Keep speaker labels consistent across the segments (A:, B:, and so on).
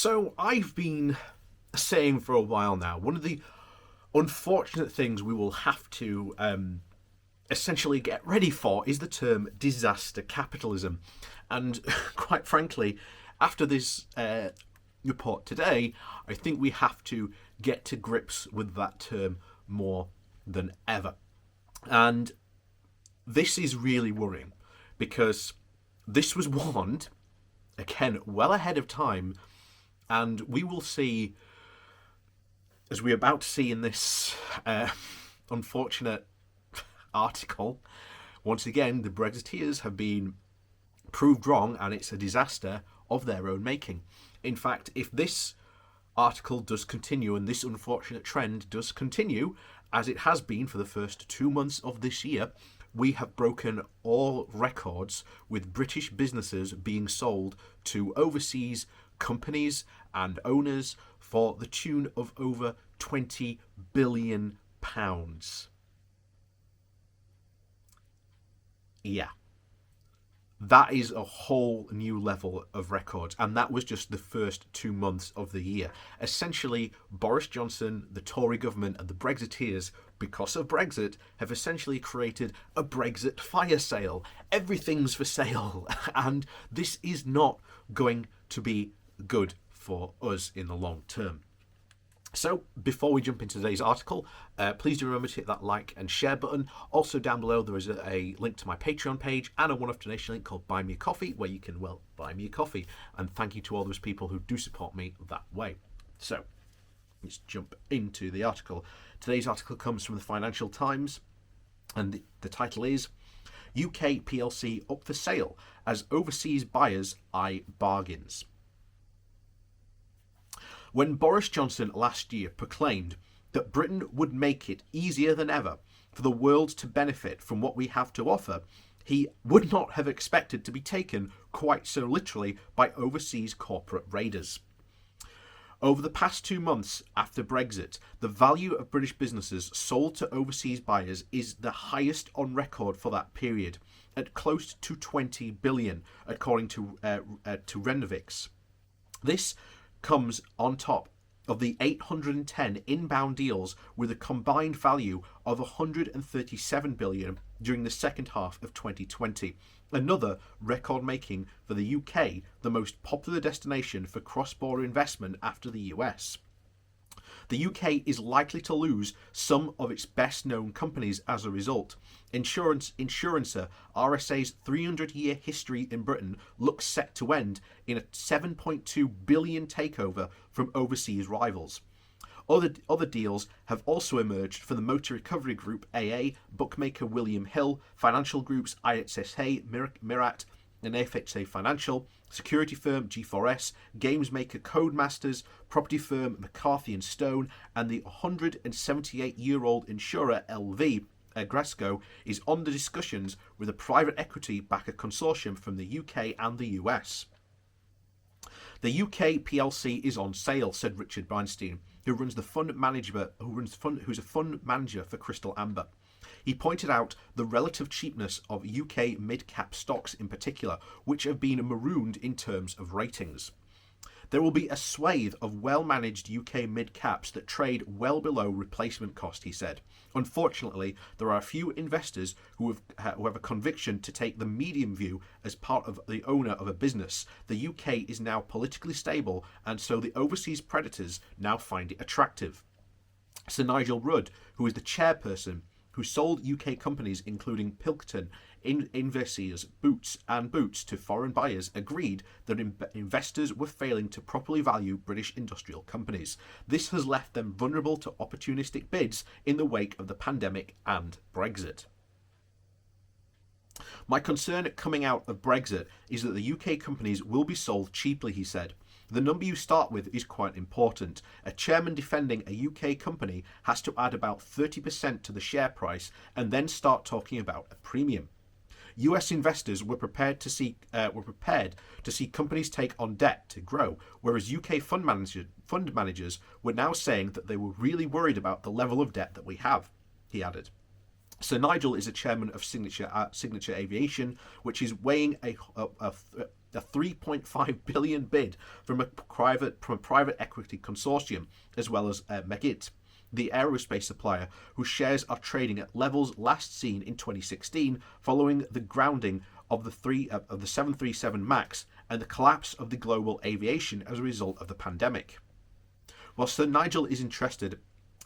A: So I've been saying for a while now, one of the unfortunate things we will have to essentially get ready for is the term disaster capitalism. And quite frankly, after this report today, I think we have to get to grips with that term more than ever. And this is really worrying because this was warned, again, well ahead of time, and we will see, as we're about to see in this unfortunate article, once again, the Brexiteers have been proved wrong and it's a disaster of their own making. In fact, if this article does continue and this unfortunate trend does continue, as it has been for the first 2 months of this year, we have broken all records with British businesses being sold to overseas companies and owners for the tune of over £20 billion. Yeah. That is a whole new level of records, and that was just the first 2 months of the year. Essentially, Boris Johnson, the Tory government, and the Brexiteers, because of Brexit, have essentially created a Brexit fire sale. Everything's for sale, and this is not going to be good for us in the long term. So, before we jump into today's article, please do remember to hit that like and share button. Also, down below, there is a link to my Patreon page and a one-off donation link called Buy Me a Coffee, where you can, well, buy me a coffee. And thank you to all those people who do support me that way. So, let's jump into the article. Today's article comes from the Financial Times, and the title is UK PLC up for sale as overseas buyers eye bargains. When Boris Johnson last year proclaimed that Britain would make it easier than ever for the world to benefit from what we have to offer, he would not have expected to be taken quite so literally by overseas corporate raiders. Over the past 2 months after Brexit, the value of British businesses sold to overseas buyers is the highest on record for that period, at close to 20 billion, according to Renovix. This comes on top of the 810 inbound deals with a combined value of 137 billion during the second half of 2020. Another record making for the UK, the most popular destination for cross-border investment after the US. The UK is likely to lose some of its best-known companies as a result. Insurancer RSA's 300-year history in Britain looks set to end in a 7.2 billion takeover from overseas rivals. Other deals have also emerged for the motor recovery group AA, bookmaker William Hill, financial groups IXSA, Mirat, and FHA Financial, security firm G4S, games maker Codemasters, property firm McCarthy & Stone, and the 178-year-old insurer LV, Agresco, is on the discussions with a private equity backer consortium from the UK and the US. The UK PLC is on sale, said Richard Bernstein, who's a fund manager for Crystal Amber. He pointed out the relative cheapness of UK mid-cap stocks in particular, which have been marooned in terms of ratings. There will be a swathe of well-managed UK mid-caps that trade well below replacement cost, he said. Unfortunately, there are a few investors who have a conviction to take the medium view as part of the owner of a business. The UK is now politically stable, and so the overseas predators now find it attractive. Sir Nigel Rudd, who is the chairperson, who sold UK companies including Pilkington, Inversiers, Boots to foreign buyers, agreed that investors were failing to properly value British industrial companies. This has left them vulnerable to opportunistic bids in the wake of the pandemic and Brexit. My concern coming out of Brexit is that the UK companies will be sold cheaply, he said. The number you start with is quite important. A chairman defending a UK company has to add about 30% to the share price and then start talking about a premium. US investors were prepared to see companies take on debt to grow, whereas UK fund managers were now saying that they were really worried about the level of debt that we have, he added. Sir Nigel is a chairman of Signature Aviation, which is weighing a a $3.5 billion bid from a private equity consortium, as well as Meggitt, the aerospace supplier, whose shares are trading at levels last seen in 2016 following the grounding of the 737 MAX and the collapse of the global aviation as a result of the pandemic. While Sir Nigel is interested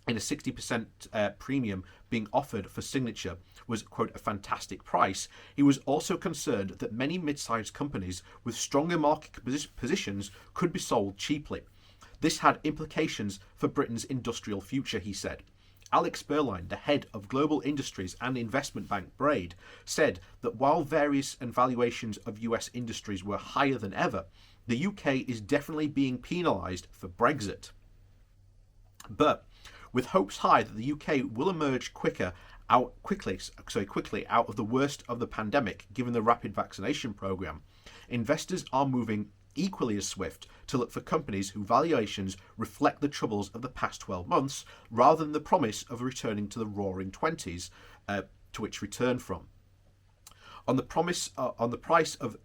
A: in a 60% premium being offered for Signature was, quote, a fantastic price, he was also concerned that many mid-sized companies with stronger market positions could be sold cheaply. This had implications for Britain's industrial future, he said. Alex Berline, the head of global industries and investment bank Braid, said that while various valuations of US industries were higher than ever, the UK is definitely being penalised for Brexit. But with hopes high that the UK will emerge quickly out of the worst of the pandemic, given the rapid vaccination programme, investors are moving equally as swift to look for companies whose valuations reflect the troubles of the past 12 months, rather than the promise of returning to the roaring 20s to which return from. On the price of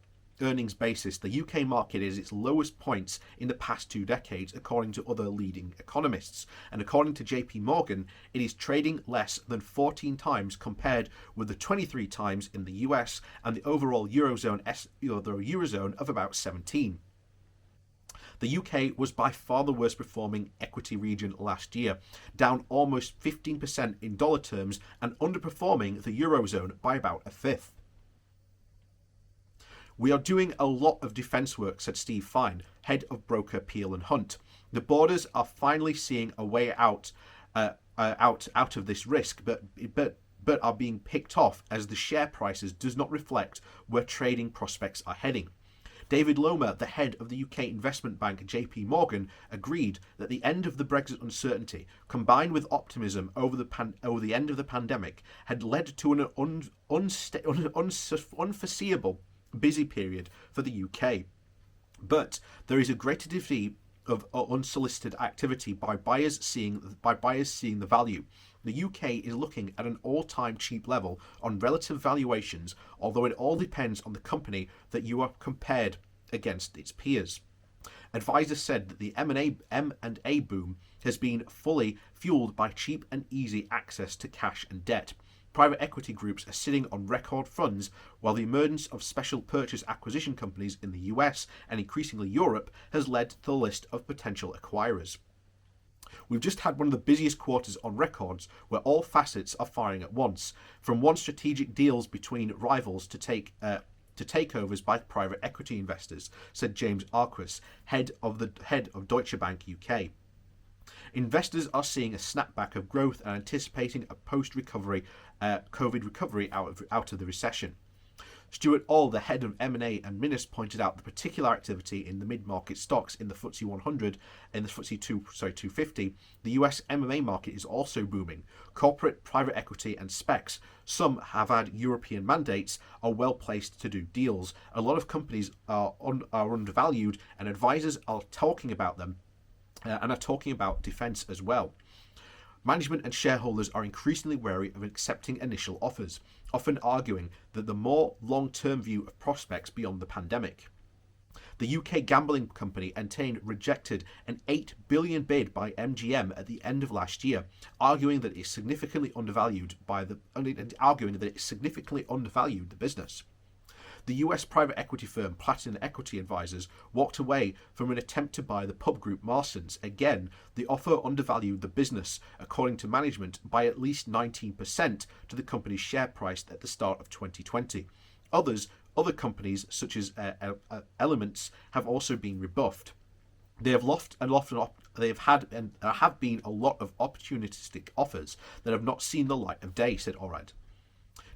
A: earnings basis, the UK market is its lowest points in the past 2 decades, according to other leading economists. And according to JP Morgan, it is trading less than 14 times compared with the 23 times in the US and the overall Eurozone of about 17. The UK was by far the worst performing equity region last year, down almost 15% in dollar terms and underperforming the Eurozone by about a fifth. We are doing a lot of defence work, said Steve Fine, head of broker Peel & Hunt. The borders are finally seeing a way out of this risk, but are being picked off as the share prices does not reflect where trading prospects are heading. David Lomer, the head of the UK investment bank JP Morgan, agreed that the end of the Brexit uncertainty, combined with optimism over the end of the pandemic, had led to an unforeseeable busy period for the UK. But there is a greater degree of unsolicited activity by buyers seeing the value. The UK is looking at an all-time cheap level on relative valuations, although it all depends on the company that you are compared against its peers. Advisors said that the M&A boom has been fully fueled by cheap and easy access to cash and debt. Private equity groups are sitting on record funds, while the emergence of special purchase acquisition companies in the US and increasingly Europe has led to the list of potential acquirers. We've just had one of the busiest quarters on records, where all facets are firing at once, from one strategic deals between rivals to takeovers by private equity investors, said James Arquis, head of Deutsche Bank UK. Investors are seeing a snapback of growth and anticipating a post-recovery COVID recovery out of the recession. Stuart All, the head of M&A and Minis, pointed out the particular activity in the mid-market stocks in the FTSE 100 and the FTSE 250. The US M&A market is also booming. Corporate, private equity and specs, some have had European mandates, are well placed to do deals. A lot of companies are undervalued, and advisors are talking about them and are talking about defence as well. Management and shareholders are increasingly wary of accepting initial offers, often arguing that the more long-term view of prospects beyond the pandemic. The UK gambling company Entain rejected an $8 billion bid by MGM at the end of last year, arguing that it significantly undervalued the business. The US private equity firm Platinum Equity Advisors walked away from an attempt to buy the pub group Marston's. Again, the offer undervalued the business, according to management, by at least 19% to the company's share price at the start of 2020. Other companies, such as Elements, have also been rebuffed. There have been a lot of opportunistic offers that have not seen the light of day, said Orad.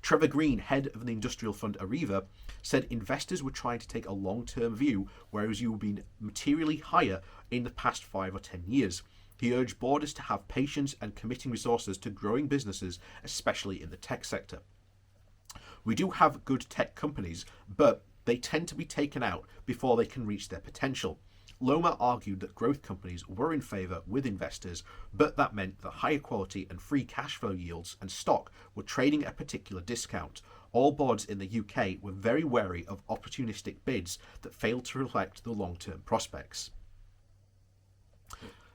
A: Trevor Green, head of the industrial fund Arriva, said investors were trying to take a long-term view, whereas you've been materially higher in the past 5 or 10 years. He urged boarders to have patience and committing resources to growing businesses, especially in the tech sector. We do have good tech companies, but they tend to be taken out before they can reach their potential. Loma argued that growth companies were in favour with investors, but that meant that higher quality and free cash flow yields and stock were trading at a particular discount. all boards in the UK were very wary of opportunistic bids that failed to reflect the long-term prospects.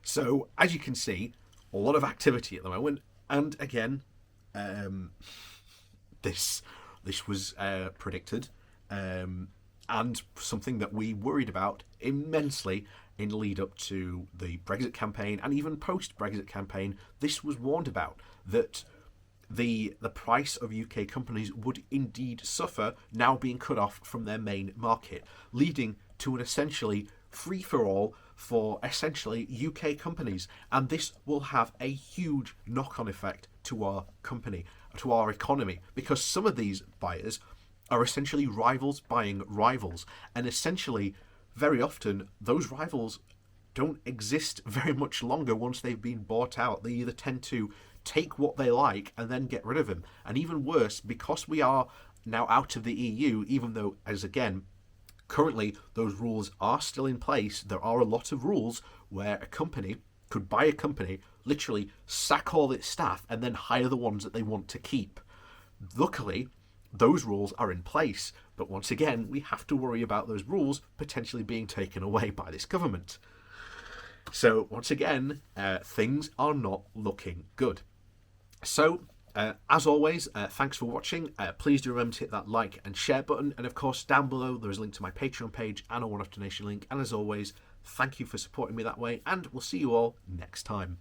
A: So, as you can see, a lot of activity at the moment, and again, this was predicted, and something that we worried about immensely in lead up to the Brexit campaign and even post-Brexit campaign. This was warned about, that the price of UK companies would indeed suffer, now being cut off from their main market, leading to an essentially free-for-all for essentially UK companies. And this will have a huge knock-on effect to our company, to our economy, because some of these buyers are essentially rivals buying rivals, and essentially very often those rivals don't exist very much longer once they've been bought out. They either tend to take what they like and then get rid of them, and even worse, because we are now out of the EU, even though, as again, currently those rules are still in place, there are a lot of rules where a company could buy a company, literally sack all its staff, and then hire the ones that they want to keep. Luckily, those rules are in place, but once again, we have to worry about those rules potentially being taken away by this government. So once again, things are not looking good. So, as always, thanks for watching. Please do remember to hit that like and share button. And of course, down below, there is a link to my Patreon page and a one-off donation link. And as always, thank you for supporting me that way. And we'll see you all next time.